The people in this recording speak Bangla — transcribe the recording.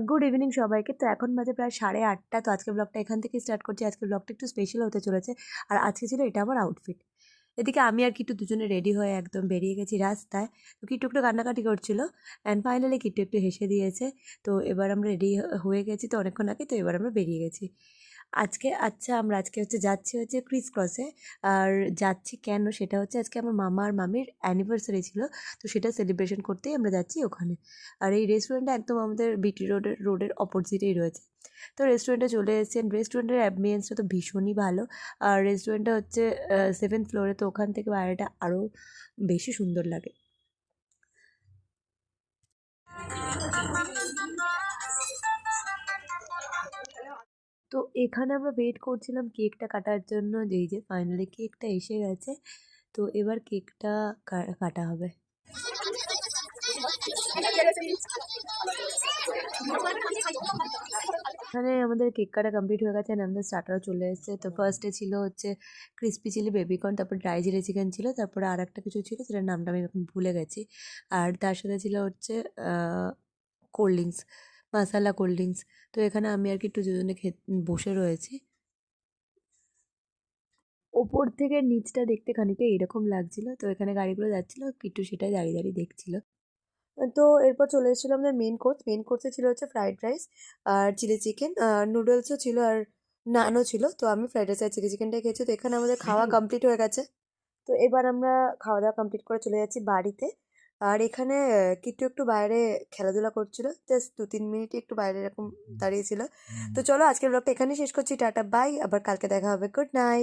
গুড ইভিনিং সবাইকে। তো এখন বাজে প্রায় 8:30। তো আজকের ব্লগটা এখান থেকেই স্টার্ট করছি। আজকের ব্লগটা একটু স্পেশাল হতে চলেছে। আর আজকে ছিল এটা আমার আউটফিট। এদিকে আমি আর কিট্টু দুজনে রেডি হয়ে একদম বেরিয়ে গেছি রাস্তায়। তো কিট্টু একটু কান্নাকাটি করছিল অ্যান্ড ফাইনালি কিট্টু একটু হেসে দিয়েছে। তো এবার আমরা রেডি হয়ে গেছি তো অনেকক্ষণ আগে। তো এবার আমরা বেরিয়ে গেছি আমরা আজকে যাচ্ছি ক্রিস ক্রসে। আর যাচ্ছি কেন সেটা হচ্ছে আজকে আমার মামা আর মামির অ্যানিভার্সারি ছিল। তো সেটা সেলিব্রেশন করতেই আমরা যাচ্ছি ওখানে। আর এই রেস্টুরেন্টটা একদম আমাদের বিটি রোডের অপোজিটেই রয়েছে। তো রেস্টুরেন্টে চলে এসেছেন। রেস্টুরেন্টের অ্যাম্বিয়েন্সটা তো ভীষণই ভালো। আর রেস্টুরেন্টটা হচ্ছে 7th ফ্লোরে। তো ওখান থেকে বাইরেটা আরও বেশি সুন্দর লাগে। তো এখানে আমরা ওয়েট করছিলাম কেকটা কাটার জন্য, যেই যে ফাইনালি কেকটা এসে গেছে। তো এবার কেকটা কাটা হবে। এখানে আমাদের কেক কাটা কমপ্লিট হয়ে গেছে, and আমাদের স্টার্টারও চলে এসেছে। তো ফার্স্টে ছিল হচ্ছে ক্রিস্পি চিলি বেবিকর্ন, তারপর ড্রাই চিলি চিকেন ছিল, তারপরে আর একটা কিছু ছিল সেটার নামটা আমি এখন ভুলে গেছি। আর তার সাথে ছিল হচ্ছে কোল্ড ড্রিঙ্কস, মাসালা কোল্ড ড্রিঙ্কস। তো এখানে আমি আর কি একটু দুজনে বসে রয়েছি। ওপর থেকে নিচটা দেখতে খানিকটা এরকম লাগছিল। তো এখানে গাড়িগুলো যাচ্ছিল, কিট্টু সেটাই দাঁড়িয়ে দাঁড়িয়ে দেখছিল। তো এরপর চলে এসেছিল আমাদের মেন কোর্সে ছিল হচ্ছে ফ্রাইড রাইস আর চিলি চিকেন, নুডলসও ছিল আর নানও ছিল। তো আমি ফ্রাইড রাইস আর চিলি চিকেনটাই খেয়েছি। তো এখানে আমাদের খাওয়া কমপ্লিট হয়ে গেছে। তো এবার আমরা খাওয়া দাওয়া কমপ্লিট করে চলে যাচ্ছি বাড়িতে। আর এখানে কিট্টু একটু বাইরে খেলাধুলা করছিল, জাস্ট 2-3 মিনিট একটু বাইরে এরকম দাঁড়িয়েছিল। তো চলো আজকের ব্লগটা এখানেই শেষ করছি। টাটা বাই, আবার কালকে দেখা হবে। Good night.